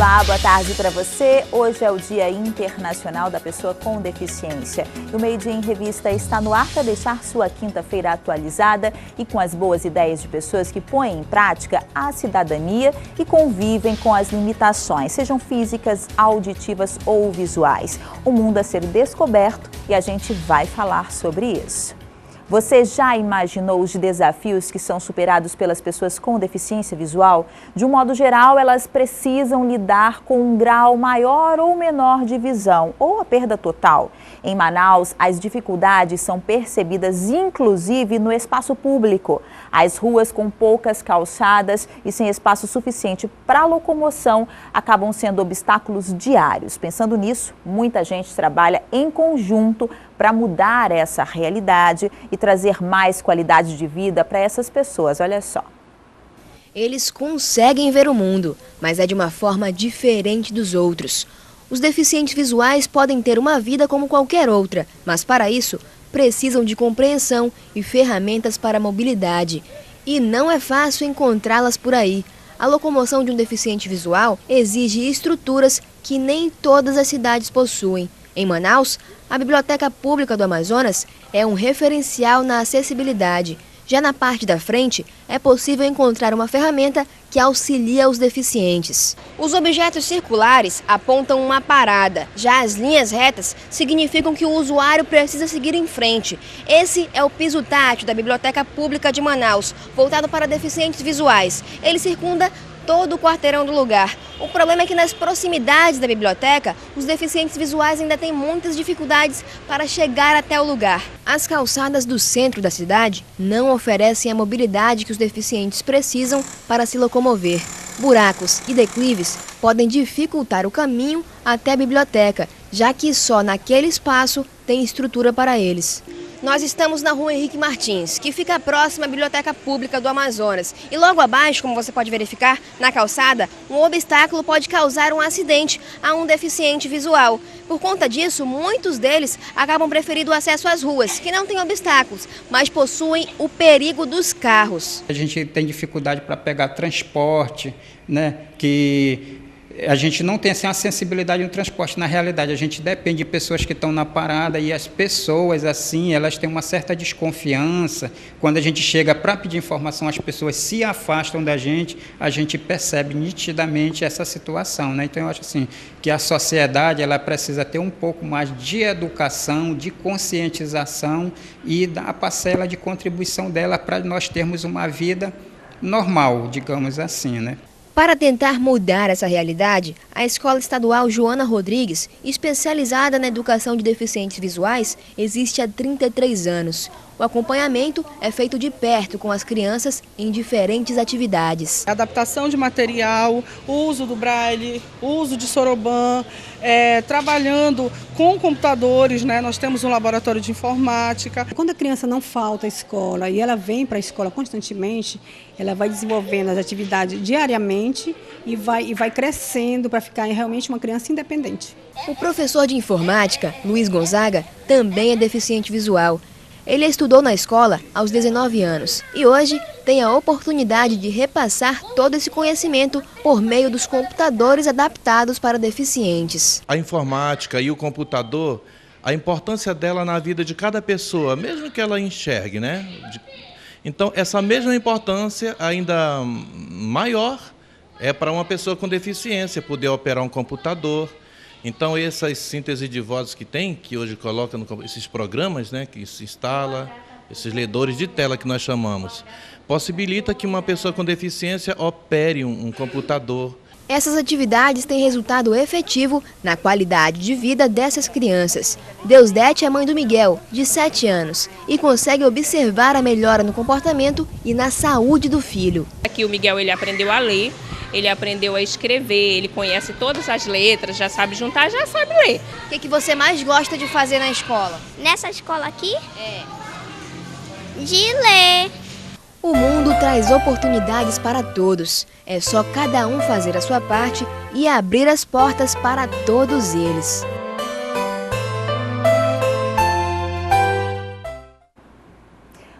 Olá, boa tarde para você. Hoje é o Dia Internacional da Pessoa com Deficiência. O Meio Dia em Revista está no ar para deixar sua quinta-feira atualizada e com as boas ideias de pessoas que põem em prática a cidadania e convivem com as limitações, sejam físicas, auditivas ou visuais. O mundo a ser descoberto e a gente vai falar sobre isso. Você já imaginou os desafios que são superados pelas pessoas com deficiência visual? De um modo geral, elas precisam lidar com um grau maior ou menor de visão, ou a perda total. Em Manaus, as dificuldades são percebidas inclusive no espaço público. As ruas com poucas calçadas e sem espaço suficiente para locomoção acabam sendo obstáculos diários. Pensando nisso, muita gente trabalha em conjunto para mudar essa realidade e trazer mais qualidade de vida para essas pessoas. Olha só. Eles conseguem ver o mundo, mas é de uma forma diferente dos outros. Os deficientes visuais podem ter uma vida como qualquer outra, mas para isso precisam de compreensão e ferramentas para a mobilidade. E não é fácil encontrá-las por aí. A locomoção de um deficiente visual exige estruturas que nem todas as cidades possuem. Em Manaus, a Biblioteca Pública do Amazonas é um referencial na acessibilidade. Já na parte da frente, é possível encontrar uma ferramenta que auxilia os deficientes. Os objetos circulares apontam uma parada. Já as linhas retas significam que o usuário precisa seguir em frente. Esse é o piso tátil da Biblioteca Pública de Manaus, voltado para deficientes visuais. Ele circunda todo o quarteirão do lugar. O problema é que nas proximidades da biblioteca, os deficientes visuais ainda têm muitas dificuldades para chegar até o lugar. As calçadas do centro da cidade não oferecem a mobilidade que os deficientes precisam para se locomover. Buracos e declives podem dificultar o caminho até a biblioteca, já que só naquele espaço tem estrutura para eles. Nós estamos na rua Henrique Martins, que fica próxima à Biblioteca Pública do Amazonas. E logo abaixo, como você pode verificar, na calçada, um obstáculo pode causar um acidente a um deficiente visual. Por conta disso, muitos deles acabam preferindo o acesso às ruas, que não têm obstáculos, mas possuem o perigo dos carros. A gente tem dificuldade para pegar transporte, né, que a gente não tem assim, a sensibilidade no transporte. Na realidade, a gente depende de pessoas que estão na parada e as pessoas, assim, elas têm uma certa desconfiança. Quando a gente chega para pedir informação, as pessoas se afastam da gente, a gente percebe nitidamente essa situação, né? Então, eu acho assim, que a sociedade ela precisa ter um pouco mais de educação, de conscientização e dar a parcela de contribuição dela para nós termos uma vida normal, digamos assim, né? Para tentar mudar essa realidade, a Escola Estadual Joana Rodrigues, especializada na educação de deficientes visuais, existe há 33 anos. O acompanhamento é feito de perto com as crianças em diferentes atividades. Adaptação de material, uso do braille, uso de soroban, trabalhando com computadores, né? Nós temos um laboratório de informática. Quando a criança não falta à escola e ela vem para a escola constantemente, ela vai desenvolvendo as atividades diariamente e vai crescendo para ficar realmente uma criança independente. O professor de informática, Luiz Gonzaga, também é deficiente visual. Ele estudou na escola aos 19 anos e hoje tem a oportunidade de repassar todo esse conhecimento por meio dos computadores adaptados para deficientes. A informática e o computador, a importância dela na vida de cada pessoa, mesmo que ela enxergue, né? Então, essa mesma importância, ainda maior, é para uma pessoa com deficiência poder operar um computador. Então, essas síntese de vozes que hoje coloca esses programas, né, que se instala, esses ledores de tela que nós chamamos, possibilita que uma pessoa com deficiência opere um computador. Essas atividades têm resultado efetivo na qualidade de vida dessas crianças. Deusdete é mãe do Miguel, de 7 anos, e consegue observar a melhora no comportamento e na saúde do filho. Aqui o Miguel ele aprendeu a ler, ele aprendeu a escrever, ele conhece todas as letras, já sabe juntar, já sabe ler. O que você mais gosta de fazer na escola? Nessa escola aqui? De ler. O mundo traz oportunidades para todos. É só cada um fazer a sua parte e abrir as portas para todos eles.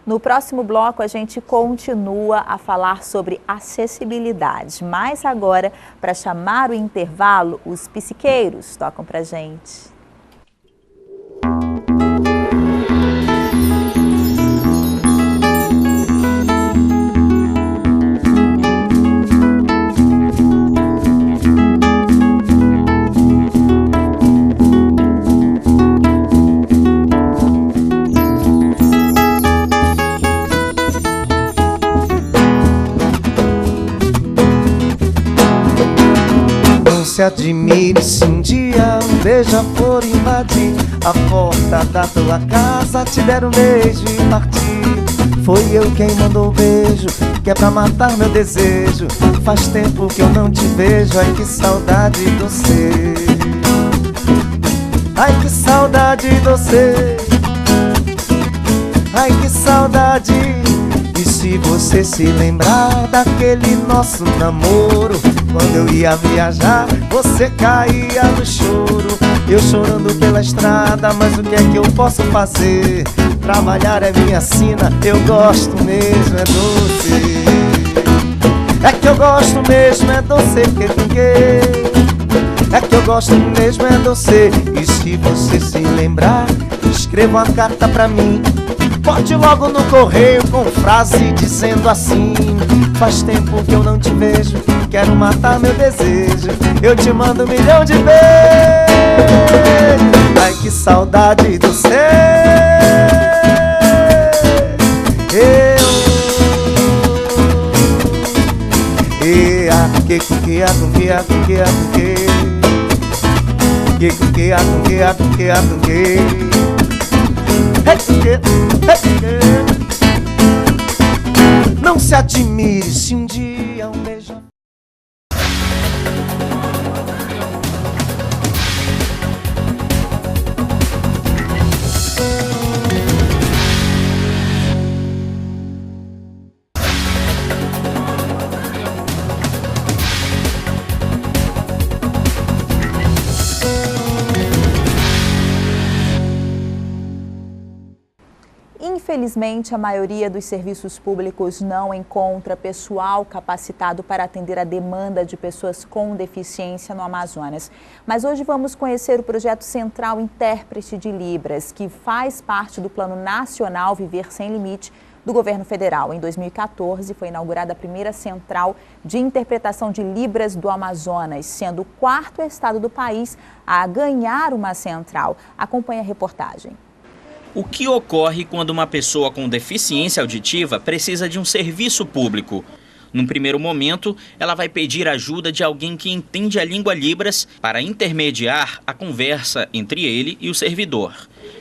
No próximo bloco, a gente continua a falar sobre acessibilidade. Mas agora, para chamar o intervalo, os psiqueiros tocam pra gente. Se admire se um dia um beija-flor invadir a porta da tua casa, te der um beijo e partir. Foi eu quem mandou o beijo, que é pra matar meu desejo. Faz tempo que eu não te vejo, ai que saudade de você. Ai que saudade de você. Ai que saudade. E se você se lembrar daquele nosso namoro, quando eu ia viajar, você caía no choro. Eu chorando pela estrada, mas o que é que eu posso fazer? Trabalhar é minha sina, eu gosto mesmo, é doce. É que eu gosto mesmo, é doce, que. É que eu gosto mesmo, é doce. E se você se lembrar, escreva uma carta pra mim. Bote logo no correio com frase dizendo assim: faz tempo que eu não te vejo, quero matar meu desejo. Eu te mando 1 milhão de beijos. Ai que saudade do céu. Não se admire se um dia um beijo. Infelizmente, a maioria dos serviços públicos não encontra pessoal capacitado para atender a demanda de pessoas com deficiência no Amazonas. Mas hoje vamos conhecer o projeto Central Intérprete de Libras, que faz parte do Plano Nacional Viver Sem Limite do Governo Federal. Em 2014, foi inaugurada a primeira central de interpretação de Libras do Amazonas, sendo o 4º estado do país a ganhar uma central. Acompanhe a reportagem. O que ocorre quando uma pessoa com deficiência auditiva precisa de um serviço público? Num primeiro momento, ela vai pedir ajuda de alguém que entende a língua Libras para intermediar a conversa entre ele e o servidor.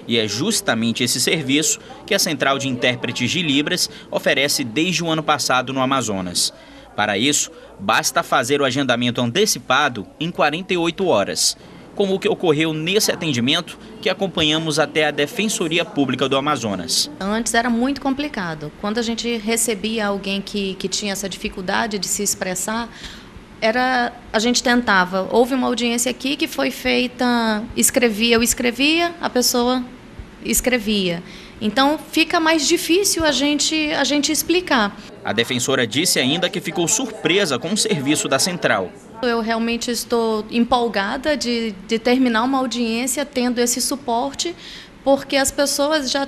E é justamente esse serviço que a Central de Intérpretes de Libras oferece desde o ano passado no Amazonas. Para isso, basta fazer o agendamento antecipado em 48 horas. Como o que ocorreu nesse atendimento que acompanhamos até a Defensoria Pública do Amazonas. Antes era muito complicado. Quando a gente recebia alguém que tinha essa dificuldade de se expressar, a gente tentava. Houve uma audiência aqui que foi feita, eu escrevia, a pessoa escrevia. Então fica mais difícil a gente explicar. A defensora disse ainda que ficou surpresa com o serviço da central. Eu realmente estou empolgada de terminar uma audiência tendo esse suporte, porque as pessoas já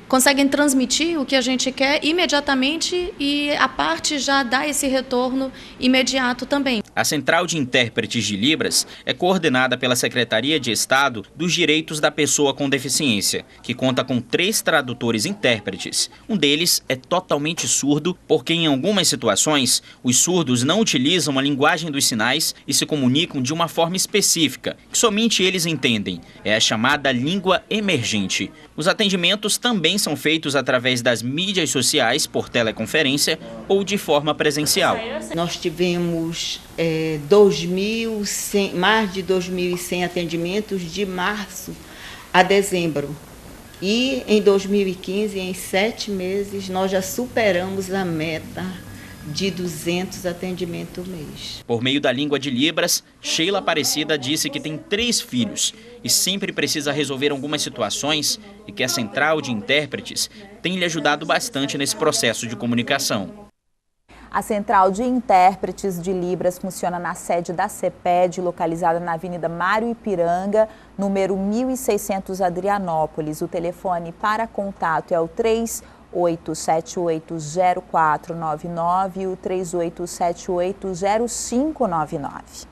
conseguem transmitir o que a gente quer imediatamente e a parte já dá esse retorno imediato também. A Central de Intérpretes de Libras é coordenada pela Secretaria de Estado dos Direitos da Pessoa com Deficiência, que conta com 3 tradutores intérpretes. Um deles é totalmente surdo, porque em algumas situações os surdos não utilizam a linguagem dos sinais e se comunicam de uma forma específica, que somente eles entendem. É a chamada língua emergente. Os atendimentos também são feitos através das mídias sociais, por teleconferência ou de forma presencial. Nós tivemos mais de 2.100 atendimentos de março a dezembro. E em 2015, em 7 meses, nós já superamos a meta de 200 atendimentos mês. Por meio da língua de Libras, Sheila Aparecida disse que tem 3 filhos e sempre precisa resolver algumas situações e que a Central de Intérpretes tem lhe ajudado bastante nesse processo de comunicação. A Central de Intérpretes de Libras funciona na sede da CEPED, localizada na Avenida Mário Ipiranga, número 1600 Adrianópolis. O telefone para contato é o 38780499 e o 38780599.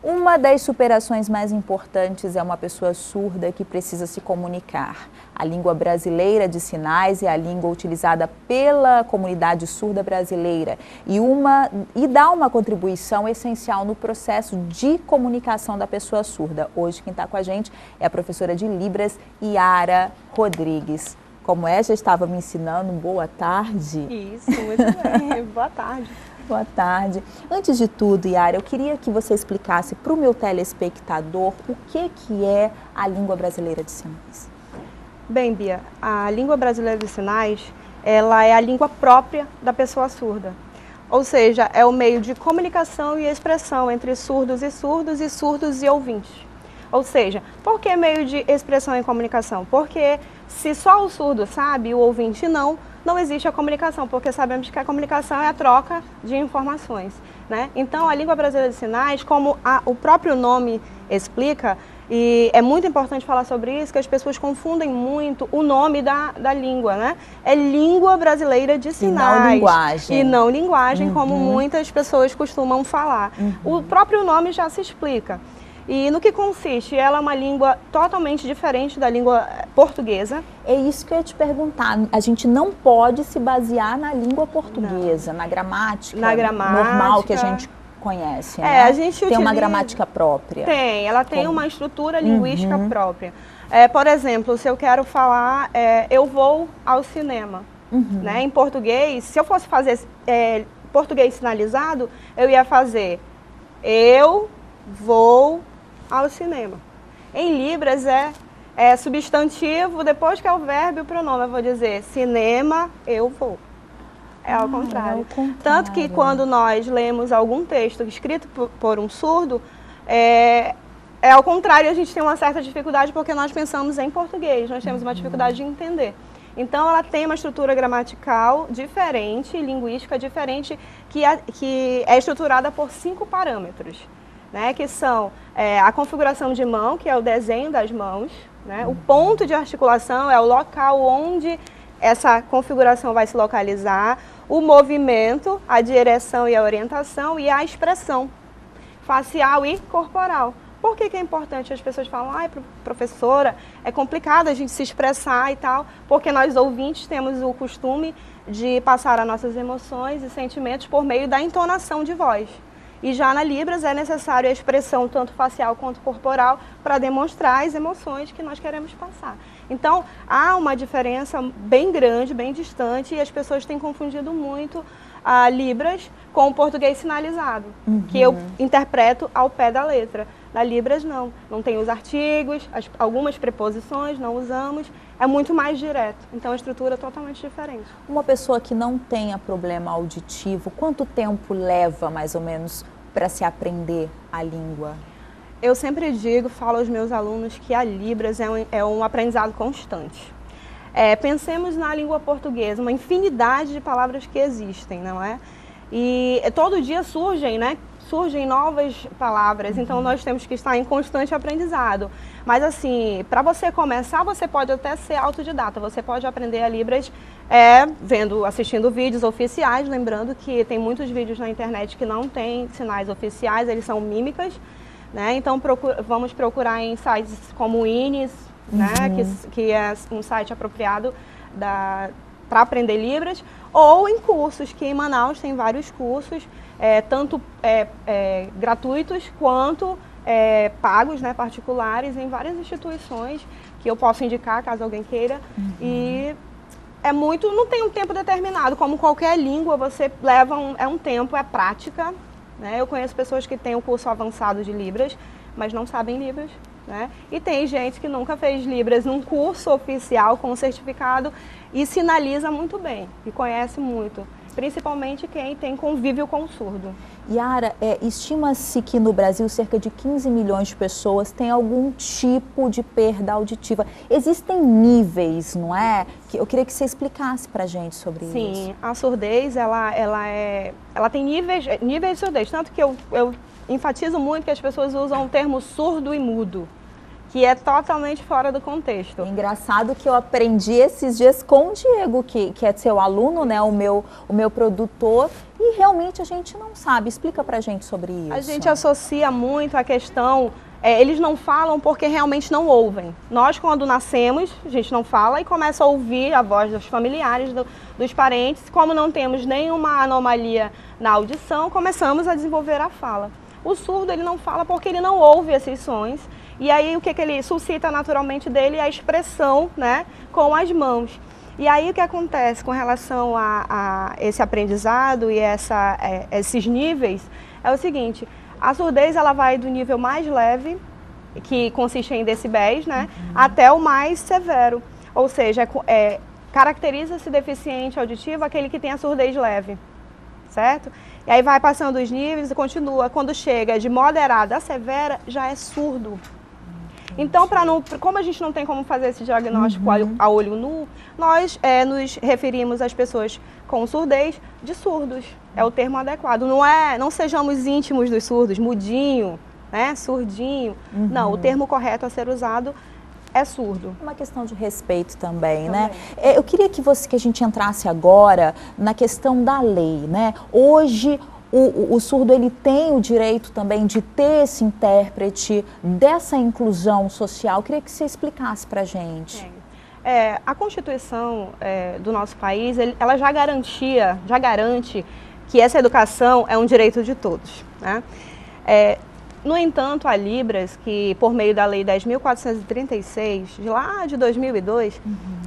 Uma das superações mais importantes é uma pessoa surda que precisa se comunicar. A língua brasileira de sinais é a língua utilizada pela comunidade surda brasileira e dá uma contribuição essencial no processo de comunicação da pessoa surda. Hoje quem está com a gente é a professora de Libras, Yara Rodrigues. Como já estava me ensinando, boa tarde. Isso, muito bem, boa tarde. Boa tarde. Antes de tudo, Yara, eu queria que você explicasse para o meu telespectador o que é a língua brasileira de sinais. Bem, Bia, a língua brasileira de sinais, ela é a língua própria da pessoa surda. Ou seja, é o meio de comunicação e expressão entre surdos e surdos e ouvintes. Ou seja, por que meio de expressão e comunicação? Porque se só o surdo sabe e o ouvinte não existe a comunicação, porque sabemos que a comunicação é a troca de informações, né? Então, a língua brasileira de sinais, como o próprio nome explica, e é muito importante falar sobre isso, que as pessoas confundem muito o nome da língua, né? É língua brasileira de sinais. E não linguagem. E não linguagem, como muitas pessoas costumam falar. O próprio nome já se explica. E no que consiste? Ela é uma língua totalmente diferente da língua portuguesa. É isso que eu ia te perguntar. A gente não pode se basear na língua portuguesa, na gramática normal que a gente conhece, né? A gente tem uma gramática própria. Ela tem uma estrutura linguística própria. Por exemplo, se eu quero falar, eu vou ao cinema, né? Em português, se eu fosse fazer português sinalizado, eu ia fazer eu vou ao cinema. Em Libras é substantivo, depois que é o verbo e o pronome, eu vou dizer cinema, eu vou. É ao contrário. Tanto que quando nós lemos algum texto escrito por um surdo, é ao contrário, a gente tem uma certa dificuldade porque nós pensamos em português, nós temos uma dificuldade de entender. Então, ela tem uma estrutura gramatical diferente, linguística diferente, que é estruturada por 5 parâmetros. Né, que são a configuração de mão, que é o desenho das mãos, né, o ponto de articulação é o local onde essa configuração vai se localizar, o movimento, a direção e a orientação e a expressão facial e corporal. Por que é importante? As pessoas falam, professora, é complicado a gente se expressar e tal, porque nós ouvintes temos o costume de passar as nossas emoções e sentimentos por meio da entonação de voz. E já na Libras é necessário a expressão tanto facial quanto corporal para demonstrar as emoções que nós queremos passar. Então, há uma diferença bem grande, bem distante, e as pessoas têm confundido muito a Libras com o português sinalizado, que eu interpreto ao pé da letra. Na Libras não tem os artigos, algumas preposições não usamos, é muito mais direto, então a estrutura é totalmente diferente. Uma pessoa que não tenha problema auditivo, quanto tempo leva mais ou menos para se aprender a língua? Eu sempre falo aos meus alunos que a Libras é um aprendizado constante. Pensemos na língua portuguesa, uma infinidade de palavras que existem, não é? E todo dia surgem novas palavras, então nós temos que estar em constante aprendizado. Mas assim, para você começar, você pode até ser autodidata, você pode aprender a Libras assistindo vídeos oficiais, lembrando que tem muitos vídeos na internet que não tem sinais oficiais, eles são mímicas, né? Então vamos procurar em sites como o INES, né? que é um site apropriado para aprender Libras, ou em cursos, que em Manaus tem vários cursos, tanto gratuitos quanto pagos, né, particulares, em várias instituições que eu posso indicar caso alguém queira. E não tem um tempo determinado, como qualquer língua, você leva um tempo, é prática, né? Eu conheço pessoas que têm um curso avançado de Libras, mas não sabem Libras, né? E tem gente que nunca fez Libras num curso oficial com certificado e sinaliza muito bem, e conhece muito. principalmente quem tem convívio com o surdo. Yara, estima-se que no Brasil cerca de 15 milhões de pessoas têm algum tipo de perda auditiva. Existem níveis, não é? Eu queria que você explicasse para a gente sobre isso. Sim, a surdez, ela tem níveis de surdez, tanto que eu enfatizo muito que as pessoas usam o termo surdo e mudo, que é totalmente fora do contexto. É engraçado que eu aprendi esses dias com o Diego, que é seu aluno, né, o meu produtor, e realmente a gente não sabe. Explica pra gente sobre isso. A gente associa muito a questão, eles não falam porque realmente não ouvem. Nós, quando nascemos, a gente não fala e começa a ouvir a voz dos familiares, dos parentes. Como não temos nenhuma anomalia na audição, começamos a desenvolver a fala. O surdo, ele não fala porque ele não ouve esses sons. E aí, o que ele suscita naturalmente dele é a expressão, né, com as mãos. E aí, o que acontece com relação a esse aprendizado e esses níveis é o seguinte: a surdez, ela vai do nível mais leve, que consiste em decibéis, né, até o mais severo. Ou seja, caracteriza-se deficiente auditivo aquele que tem a surdez leve, certo? E aí vai passando os níveis e continua. Quando chega de moderada a severa, já é surdo. Então, como a gente não tem como fazer esse diagnóstico a olho nu, nós nos referimos às pessoas com surdez de surdos. É o termo adequado. Não sejamos íntimos dos surdos, mudinho, né, surdinho. Não, o termo correto a ser usado é surdo. É uma questão de respeito também, né? Eu queria que a gente entrasse agora na questão da lei, né? Hoje, o surdo, ele tem o direito também de ter esse intérprete, dessa inclusão social. Eu queria que você explicasse para a gente. A Constituição do nosso país, ela já garante que essa educação é um direito de todos, né? No entanto, a Libras, que por meio da Lei 10.436, de lá de 2002,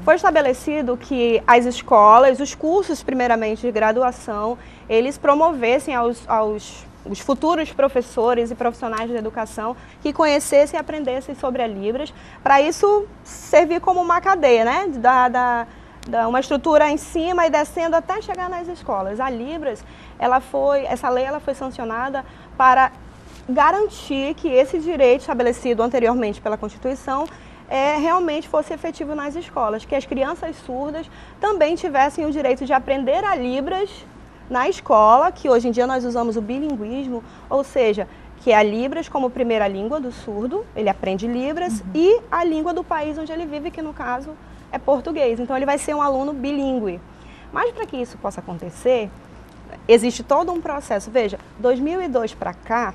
foi estabelecido que as escolas, os cursos primeiramente de graduação, eles promovessem os futuros professores e profissionais de educação que conhecessem e aprendessem sobre a Libras, para isso servir como uma cadeia, né? Uma estrutura em cima e descendo até chegar nas escolas. A Libras, essa lei foi sancionada para garantir que esse direito estabelecido anteriormente pela Constituição realmente fosse efetivo nas escolas, que as crianças surdas também tivessem o direito de aprender a Libras na escola, que hoje em dia nós usamos o bilinguismo, ou seja, que é a Libras como primeira língua do surdo, ele aprende Libras, e a língua do país onde ele vive, que no caso é português. Então ele vai ser um aluno bilíngue. Mas para que isso possa acontecer, existe todo um processo. Veja, 2002 para cá,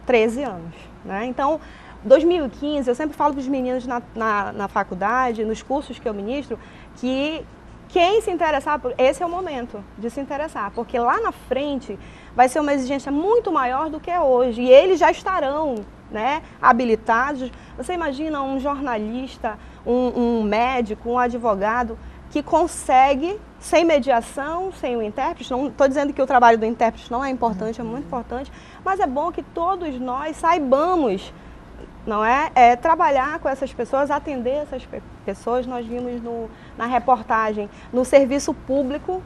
13 anos, né? Então, 2015, eu sempre falo para os meninos na faculdade, nos cursos que eu ministro, que quem se interessar, esse é o momento de se interessar, porque lá na frente vai ser uma exigência muito maior do que é hoje, e eles já estarão, né, habilitados. Você imagina um jornalista, um médico, um advogado, que consegue, sem mediação, sem o intérprete. Não estou dizendo que o trabalho do intérprete não é importante, é muito importante, mas é bom que todos nós saibamos, não é? Trabalhar com essas pessoas, atender essas pessoas. Nós vimos na reportagem, no serviço público.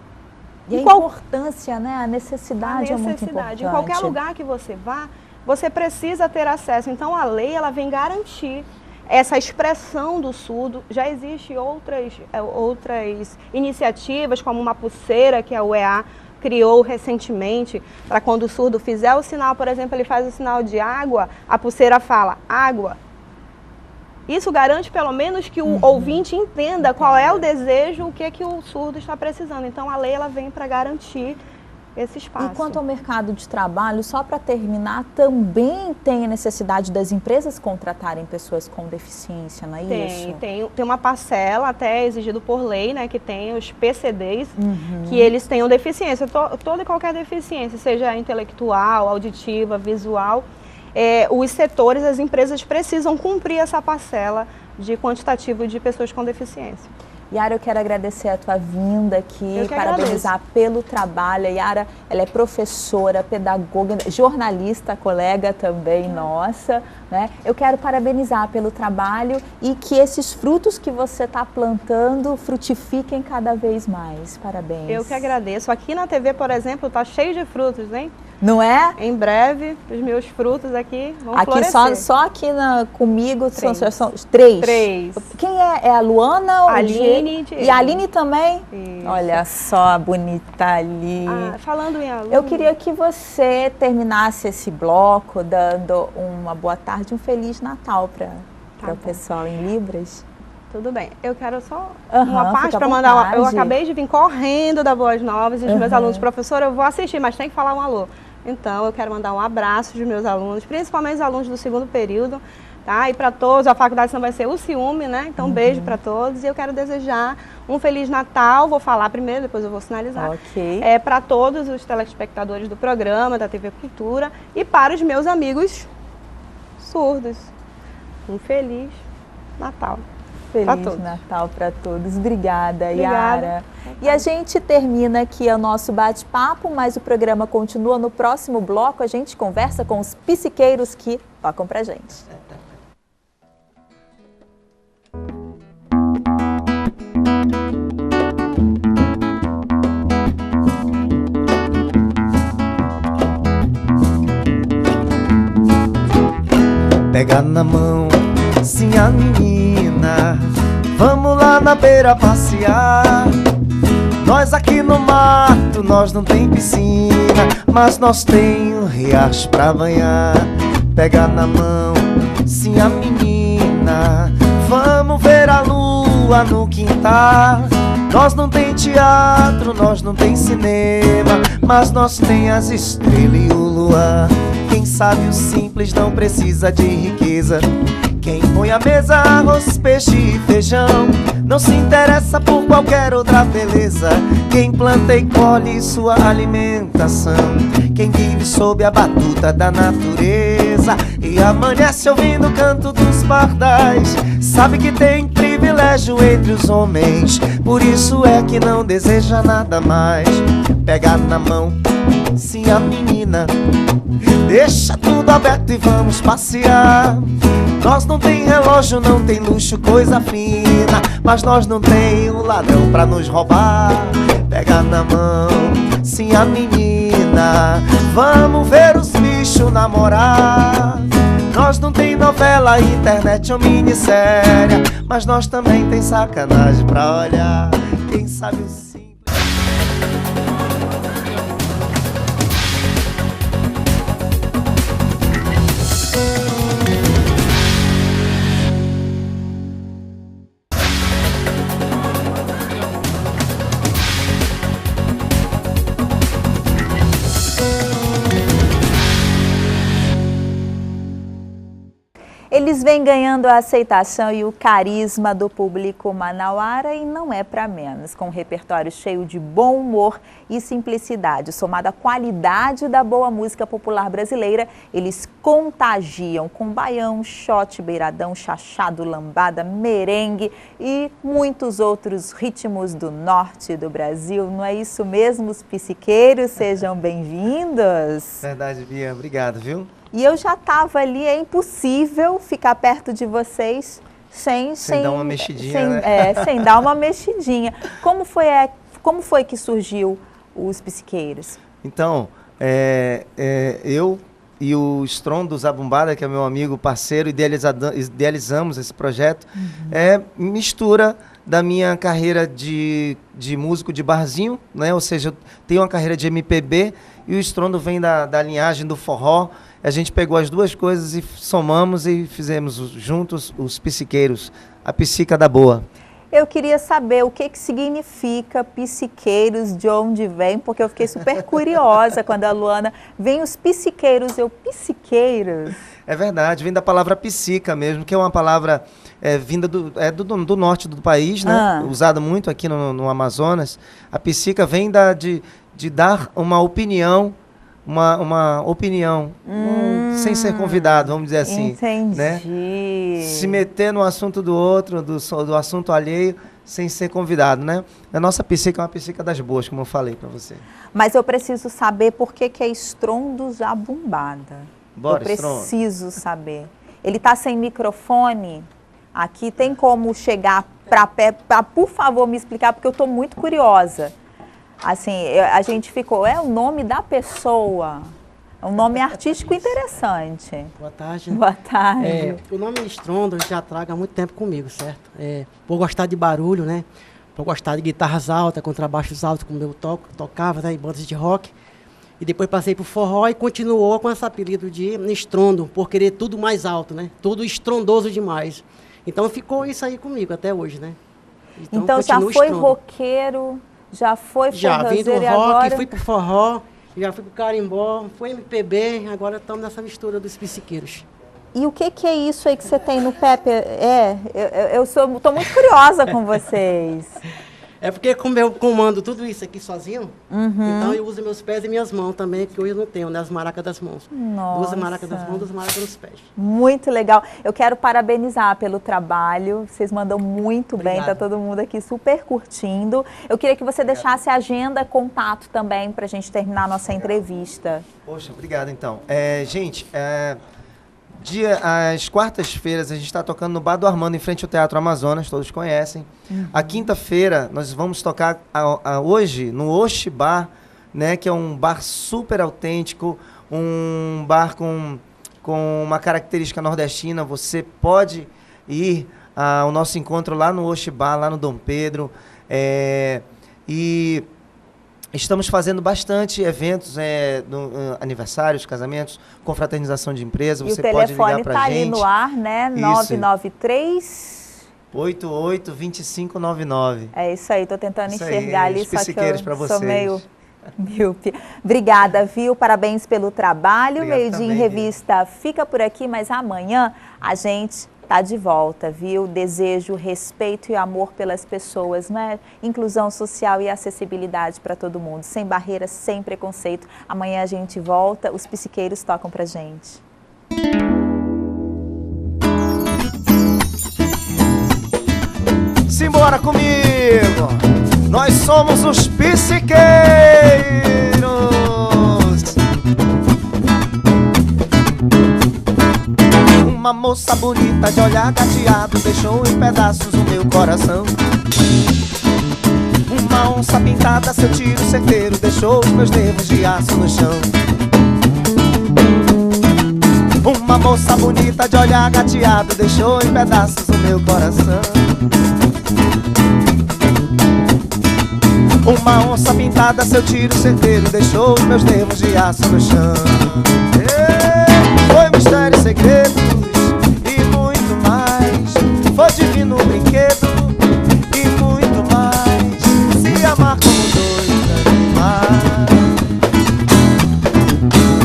E a importância, né? A necessidade é muito importante. Em qualquer lugar que você vá, você precisa ter acesso. Então, a lei, ela vem garantir essa expressão do surdo. Já existem outras iniciativas, como uma pulseira que a UEA criou recentemente, para quando o surdo fizer o sinal, por exemplo, ele faz o sinal de água, a pulseira fala água. Isso garante pelo menos que o ouvinte entenda qual é o desejo, o que o surdo está precisando. Então a lei, ela vem para garantir esse espaço. E quanto ao mercado de trabalho, só para terminar, também tem a necessidade das empresas contratarem pessoas com deficiência, não é isso? Tem uma parcela, até exigido por lei, né, que tem os PCDs, que eles tenham deficiência, toda e qualquer deficiência, seja intelectual, auditiva, visual. Os setores, as empresas precisam cumprir essa parcela de quantitativo de pessoas com deficiência. Yara, eu quero agradecer a tua vinda aqui, parabenizar agradeço. pelo trabalho. A Yara, ela é professora, pedagoga, jornalista, colega também nossa, né? Eu quero parabenizar pelo trabalho e que esses frutos que você está plantando frutifiquem cada vez mais. Parabéns. Eu que agradeço. Aqui na TV, por exemplo, está cheio de frutos, hein? Não é? Em breve, os meus frutos aqui vão aqui florescer. só aqui comigo são 3. 3. Quem é? É a Luana? A Aline e a Aline também? Isso. Olha só a bonita ali. Falando em aluno... Eu queria que você terminasse esse bloco dando uma boa tarde, um Feliz Natal para o pessoal em Libras. Tudo bem. Eu quero só uma parte para mandar. Eu acabei de vir correndo da Boas Novas e os meus alunos, professora, eu vou assistir, mas tem que falar um alô. Então, eu quero mandar um abraço dos meus alunos, principalmente os alunos do 2º período, tá? E para todos, a faculdade não vai ser o ciúme, né? Então, um beijo para todos. E eu quero desejar um Feliz Natal. Vou falar primeiro, depois eu vou sinalizar. Ok. Para todos os telespectadores do programa, da TV Cultura, e para os meus amigos surdos. Um Feliz Natal. Feliz Natal para todos. Obrigada, Yara. E a gente termina aqui o nosso bate-papo, mas o programa continua. No próximo bloco, a gente conversa com os psiqueiros que tocam pra gente. Pega na mão, sim, a menina, vamos lá na beira passear. Nós aqui no mato, nós não tem piscina, mas nós tem um riacho pra banhar. Pega na mão, sim, a menina, vamos ver a lua no quintal. Nós não tem teatro, nós não tem cinema, mas nós tem as estrelas e o luar. Quem sabe o simples não precisa de riqueza. Quem põe a mesa, arroz, peixe e feijão, não se interessa por qualquer outra beleza. Quem planta e colhe sua alimentação, quem vive sob a batuta da natureza e amanhece ouvindo o canto dos pardais, sabe que tem privilégio entre os homens, por isso é que não deseja nada mais. Pega na mão, sim, a menina, deixa tudo aberto e vamos passear. Nós não tem relógio, não tem luxo, coisa fina, mas nós não tem um ladrão pra nos roubar. Pega na mão, sim, a menina, vamos ver os bichos namorar. Nós não tem novela, internet ou minissérie, mas nós também tem sacanagem pra olhar. Quem sabe o simples... Eles vêm ganhando a aceitação e o carisma do público manauara e não é para menos. Com um repertório cheio de bom humor e simplicidade, somado à qualidade da boa música popular brasileira, eles contagiam com baião, xote, beiradão, chachado, lambada, merengue e muitos outros ritmos do norte do Brasil. Não é isso mesmo, os psiqueiros? Sejam bem-vindos. Verdade, Bia. Obrigado, viu? E eu já estava ali, é impossível ficar perto de vocês sem dar uma mexidinha, né? Sem dar uma mexidinha. Como foi que surgiu os psiqueiros? Então, eu e o Estrondo Zabumbada, que é meu amigo, parceiro, idealizamos esse projeto. Mistura da minha carreira de músico de barzinho, né? Ou seja, eu tenho uma carreira de MPB e o Estrondo vem da linhagem do forró. A gente pegou as duas coisas e somamos e fizemos juntos os psiqueiros, a psica da boa. Eu queria saber o que significa psiqueiros, de onde vem, porque eu fiquei super curiosa quando a Luana vem os psiqueiros, psiqueiros. É verdade, vem da palavra psica mesmo, que é uma palavra vinda do norte do país, né? Usada muito aqui no Amazonas. A psica vem de dar uma opinião, uma opinião, sem ser convidado, vamos dizer assim. Entendi. Né? Se meter no assunto do outro, do assunto alheio, sem ser convidado, né? A nossa psique é uma psique das boas, como eu falei para você. Mas eu preciso saber por que é estrondo Jabumbada. Bora, eu preciso saber. Ele está sem microfone aqui, tem como chegar para, por favor, me explicar, porque eu estou muito curiosa. Assim, a gente ficou, é o nome da pessoa, é um nome artístico interessante. Boa tarde. Boa tarde. O nome estrondo eu já trago há muito tempo comigo, certo? Por gostar de barulho, né? Por gostar de guitarras altas, contrabaixos altos, como eu tocava, né, em bandas de rock. E depois passei pro forró e continuou com esse apelido de estrondo, por querer tudo mais alto, né? Tudo estrondoso demais. Então ficou isso aí comigo até hoje, né? Então já foi estrondo. Roqueiro, já foi forrozeiro. Já vim do rock, agora... fui pro forró, já fui pro carimbó, fui MPB, agora estamos nessa mistura dos psiqueiros. E o que é isso aí que você tem no pé? Eu estou muito curiosa com vocês. É porque como eu comando tudo isso aqui sozinho, então eu uso meus pés e minhas mãos também, que hoje eu não tenho, né? As maracas das mãos. Nossa. Duas maracas das mãos, duas maracas dos pés. Muito legal. Eu quero parabenizar pelo trabalho. Vocês mandam muito bem, tá todo mundo aqui super curtindo. Eu queria que você deixasse a agenda, contato também, para a gente terminar a nossa entrevista. Poxa, obrigado então. Gente, às quartas-feiras a gente está tocando no Bar do Armando, em frente ao Teatro Amazonas, todos conhecem. A quinta-feira nós vamos tocar hoje no Oxi Bar, né, que é um bar super autêntico, um bar com uma característica nordestina. Você pode ir ao nosso encontro lá no Oxi Bar, lá no Dom Pedro. E estamos fazendo bastante eventos, aniversários, casamentos, confraternização de empresa. Você pode ligar para a gente. E o telefone está ali no ar, né? 993... 88-2599. É isso aí, estou tentando enxergar ali, só que eu sou meio míope. Obrigada, viu? Parabéns pelo trabalho. Meio-dia em Revista fica por aqui, mas amanhã a gente tá de volta, viu? Desejo respeito e amor pelas pessoas, né? Inclusão social e acessibilidade para todo mundo, sem barreiras, sem preconceito. Amanhã a gente volta, os psiqueiros tocam pra gente. Simbora comigo! Nós somos os psiqueiros! Uma moça bonita de olhar gateado deixou em pedaços o meu coração. Uma onça pintada, seu tiro certeiro deixou os meus nervos de aço no chão. Uma moça bonita de olhar gateado deixou em pedaços o meu coração. Uma onça pintada, seu tiro certeiro deixou os meus nervos de aço no chão. Foi mistério e segredos e muito mais. Foi divino brinquedo e muito mais. Se amar como dois animais.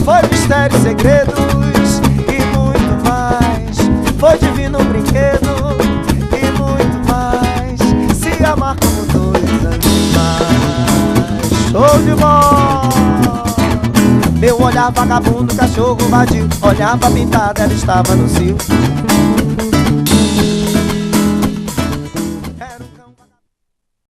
Foi mistério e segredos e muito mais. Foi divino brinquedo e muito mais. Se amar como dois animais. Show de bola! Meu olhar vagabundo, cachorro vadio, olhava pintada, ela estava no cio.